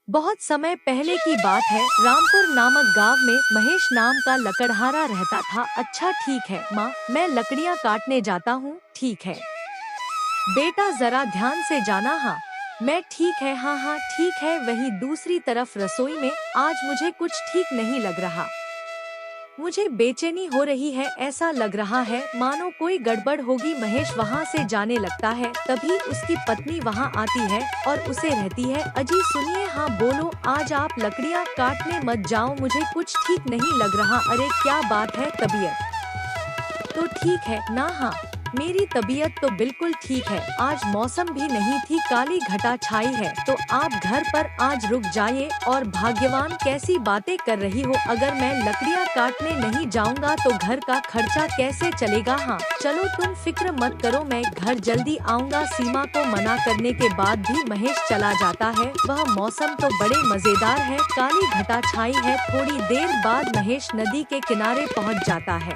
बहुत समय पहले की बात है। रामपुर नामक गांव में महेश नाम का लकड़हारा रहता था। अच्छा ठीक है माँ, मैं लकड़ियाँ काटने जाता हूँ। ठीक है बेटा, जरा ध्यान से जाना। हाँ मैं ठीक है। हाँ हाँ ठीक है। वहीं दूसरी तरफ रसोई में आज मुझे कुछ ठीक नहीं लग रहा। मुझे बेचैनी हो रही है। ऐसा लग रहा है मानो कोई गड़बड़ होगी। महेश वहाँ से जाने लगता है। तभी उसकी पत्नी वहाँ आती है और उसे रहती है, अजी सुनिए। हाँ बोलो। आज आप लकड़ियाँ काटने मत जाओ, मुझे कुछ ठीक नहीं लग रहा। अरे क्या बात है, तबीयत तो ठीक है ना? हाँ मेरी तबीयत तो बिल्कुल ठीक है। आज मौसम भी नहीं थी, काली घटा छाई है। तो आप घर पर आज रुक जाइए। और भाग्यवान कैसी बातें कर रही हो? अगर मैं लकड़ियाँ काटने नहीं जाऊंगा तो घर का खर्चा कैसे चलेगा? हाँ चलो तुम फिक्र मत करो, मैं घर जल्दी आऊंगा। सीमा को मना करने के बाद भी महेश चला जाता है। वह मौसम तो बड़े मजेदार है, काली घटा छाई है। थोड़ी देर बाद महेश नदी के किनारे पहुँच जाता है।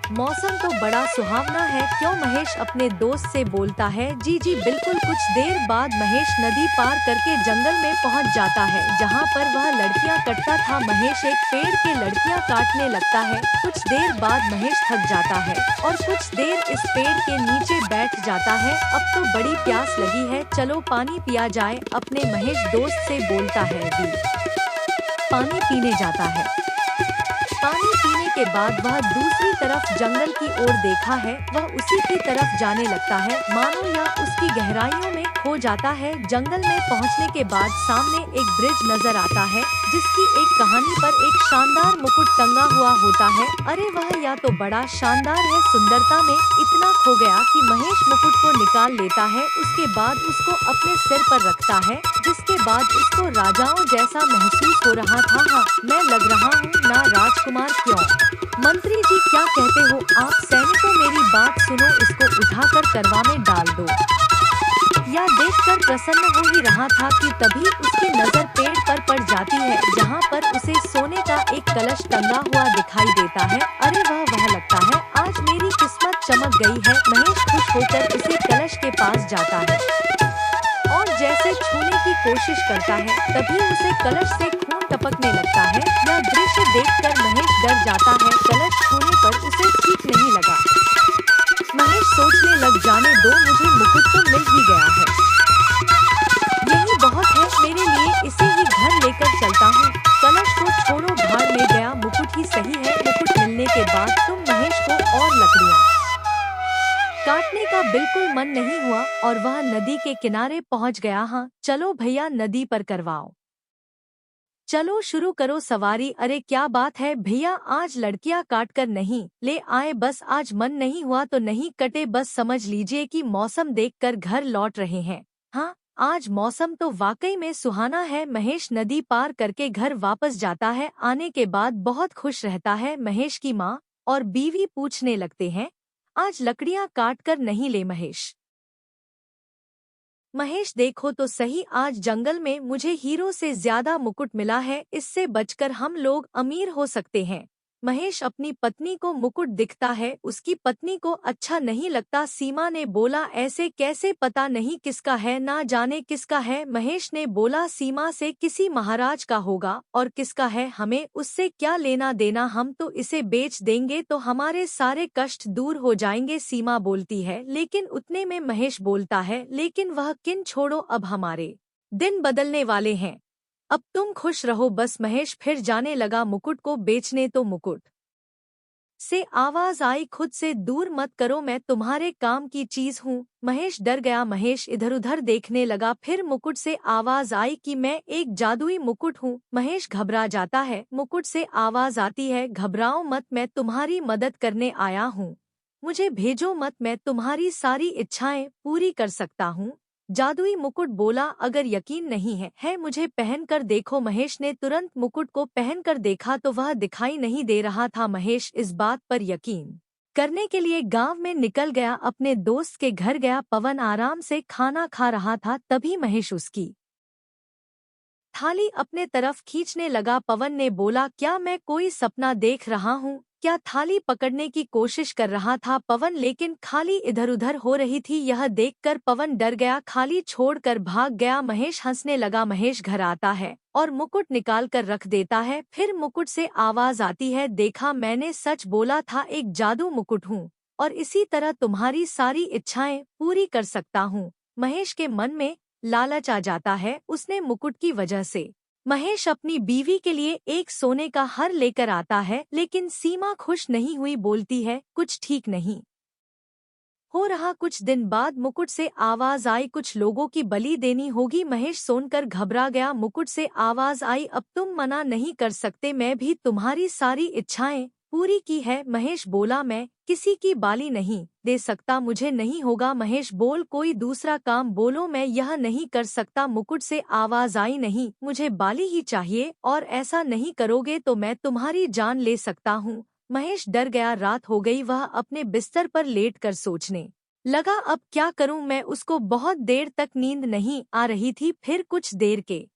मौसम तो बड़ा सुहावना है, क्यों? महेश अपने दोस्त से बोलता है। जी जी बिल्कुल। कुछ देर बाद महेश नदी पार करके जंगल में पहुंच जाता है, जहां पर वह लड़कियां कटता था। महेश एक पेड़ के लड़कियां काटने लगता है। कुछ देर बाद महेश थक जाता है और कुछ देर इस पेड़ के नीचे बैठ जाता है। अब तो बड़ी प्यास लगी है, चलो पानी पिया जाए। अपने महेश दोस्त से बोलता है। भी पानी पीने जाता है। पानी पीने के बाद वह दूसरी तरफ जंगल की ओर देखा है। वह उसी की तरफ जाने लगता है, मानो यह उसकी गहराइयों में खो जाता है। जंगल में पहुंचने के बाद सामने एक ब्रिज नजर आता है, जिसकी एक कहानी पर एक शानदार मुकुट टंगा हुआ होता है। अरे वह या तो बड़ा शानदार है। सुंदरता में इतना खो गया कि महेश मुकुट को निकाल लेता है। उसके बाद उसको अपने सिर पर रखता है, जिसके बाद उसको राजाओं जैसा महसूस हो रहा था। हाँ मैं लग रहा हूँ ना राजकुमार? क्यों? मंत्री जी क्या कहते हो आप? सैनिकों मेरी बात सुनो, इसको उठाकर करवा में डाल दो। यह देखकर प्रसन्न हो ही रहा था कि तभी उसकी नजर पेड़ पर पड़ जाती है, जहाँ पर उसे सोने का एक कलश टंगा हुआ दिखाई देता है। अरे वह लगता है आज मेरी किस्मत चमक गई है। महेश खुश होकर उसे कलश के पास जाता है और जैसे छूने की कोशिश करता है, तभी उसे कलश से खून टपकने लगता है। यह दृश्य देखकर महेश डर जाता है। कलश छूने पर उसे ठीक नहीं लगा। महेश सोचने लग, जाने दो, मुझे मुकुट तो मिल ही गया है, यही बहुत है मेरे लिए। इसे ही घर लेकर चलता हूँ। कलश को छोड़ो, भाड़ में गया, मुकुट ही सही है। मुकुट मिलने के बाद तुम महेश को और लकड़ियाँ काटने का बिल्कुल मन नहीं हुआ और वह नदी के किनारे पहुंच गया। हाँ चलो भैया, नदी पर करवाओ, चलो शुरू करो सवारी। अरे क्या बात है भैया, आज लड़कियां काट कर नहीं ले आए, बस आज मन नहीं हुआ तो नहीं कटे। बस समझ लीजिए कि मौसम देखकर घर लौट रहे हैं। हाँ आज मौसम तो वाकई में सुहाना है। महेश नदी पार करके घर वापस जाता है। आने के बाद बहुत खुश रहता है। महेश की माँ और बीवी पूछने लगते हैं, आज लकड़ियां काट कर नहीं ले महेश? महेश देखो तो सही, आज जंगल में मुझे हीरो से ज्यादा मुकुट मिला है। इससे बचकर हम लोग अमीर हो सकते हैं। महेश अपनी पत्नी को मुकुट दिखता है, उसकी पत्नी को अच्छा नहीं लगता। सीमा ने बोला, ऐसे कैसे? पता नहीं किसका है, ना जाने किसका है। महेश ने बोला सीमा से, किसी महाराज का होगा, और किसका है हमें उससे क्या लेना देना? हम तो इसे बेच देंगे तो हमारे सारे कष्ट दूर हो जाएंगे। सीमा बोलती है, लेकिन उतने में महेश बोलता है, लेकिन वह किन, छोड़ो, अब हमारे दिन बदलने वाले हैं, अब तुम खुश रहो बस। महेश फिर जाने लगा मुकुट को बेचने। तो मुकुट से आवाज आई, खुद से दूर मत करो, मैं तुम्हारे काम की चीज हूँ। महेश डर गया। महेश इधर उधर देखने लगा। फिर मुकुट से आवाज आई कि मैं एक जादुई मुकुट हूँ। महेश घबरा जाता है। मुकुट से आवाज आती है, घबराओ मत, मैं तुम्हारी मदद करने आया हूँ, मुझे भेजो मत, मैं तुम्हारी सारी इच्छाएं पूरी कर सकता हूँ। जादुई मुकुट बोला, अगर यकीन नहीं है मुझे पहन कर देखो। महेश ने तुरंत मुकुट को पहन कर देखा तो वह दिखाई नहीं दे रहा था। महेश इस बात पर यकीन करने के लिए गांव में निकल गया, अपने दोस्त के घर गया। पवन आराम से खाना खा रहा था, तभी महेश उसकी थाली अपने तरफ खींचने लगा। पवन ने बोला, क्या मैं कोई सपना देख रहा हूँ? क्या थाली पकड़ने की कोशिश कर रहा था पवन, लेकिन खाली इधर उधर हो रही थी। यह देखकर पवन डर गया, खाली छोड़कर भाग गया। महेश हंसने लगा। महेश घर आता है और मुकुट निकाल कर रख देता है। फिर मुकुट से आवाज आती है, देखा मैंने सच बोला था, एक जादू मुकुट हूँ और इसी तरह तुम्हारी सारी इच्छाएं पूरी कर सकता हूँ। महेश के मन में लालच आ जाता है। उसने मुकुट की वजह से महेश अपनी बीवी के लिए एक सोने का हार लेकर आता है, लेकिन सीमा खुश नहीं हुई, बोलती है कुछ ठीक नहीं हो रहा। कुछ दिन बाद मुकुट से आवाज आई, कुछ लोगों की बलि देनी होगी। महेश सुनकर घबरा गया। मुकुट से आवाज आई, अब तुम मना नहीं कर सकते, मैं भी तुम्हारी सारी इच्छाएं पूरी की है। महेश बोला, मैं किसी की बाली नहीं दे सकता, मुझे नहीं होगा। महेश बोल, कोई दूसरा काम बोलो, मैं यह नहीं कर सकता। मुकुट से आवाज आई, नहीं, मुझे बाली ही चाहिए और ऐसा नहीं करोगे तो मैं तुम्हारी जान ले सकता हूँ। महेश डर गया। रात हो गई। वह अपने बिस्तर पर लेटकर सोचने लगा, अब क्या करूं मैं। उसको बहुत देर तक नींद नहीं आ रही थी। फिर कुछ देर के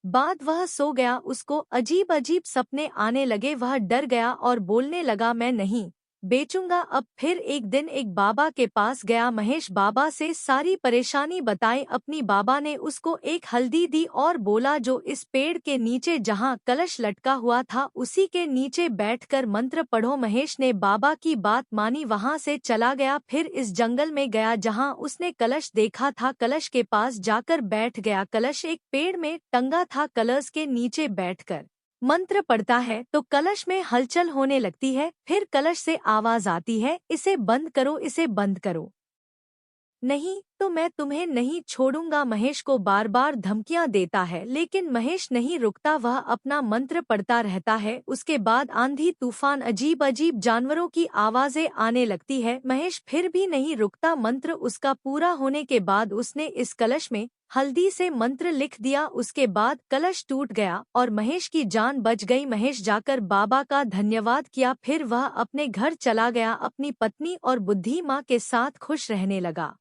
बाद वह सो गया। उसको अजीब अजीब सपने आने लगे। वह डर गया और बोलने लगा, मैं नहीं बेचूंगा अब। फिर एक दिन एक बाबा के पास गया। महेश बाबा से सारी परेशानी बताई। अपनी बाबा ने उसको एक हल्दी दी और बोला, जो इस पेड़ के नीचे जहाँ कलश लटका हुआ था उसी के नीचे बैठकर मंत्र पढ़ो। महेश ने बाबा की बात मानी, वहाँ से चला गया। फिर इस जंगल में गया जहाँ उसने कलश देखा था। कलश के पास जाकर बैठ गया। कलश एक पेड़ में टंगा था। कलश के नीचे बैठकर मंत्र पढ़ता है तो कलश में हलचल होने लगती है। फिर कलश से आवाज आती है, इसे बंद करो, इसे बंद करो, नहीं तो मैं तुम्हें नहीं छोड़ूंगा। महेश को बार बार धमकियां देता है, लेकिन महेश नहीं रुकता। वह अपना मंत्र पढ़ता रहता है। उसके बाद आंधी तूफान, अजीब अजीब जानवरों की आवाजें आने लगती है। महेश फिर भी नहीं रुकता। मंत्र उसका पूरा होने के बाद उसने इस कलश में हल्दी से मंत्र लिख दिया। उसके बाद कलश टूट गया और महेश की जान बच गई। महेश जाकर बाबा का धन्यवाद किया। फिर वह अपने घर चला गया। अपनी पत्नी और बुद्धि माँ के साथ खुश रहने लगा।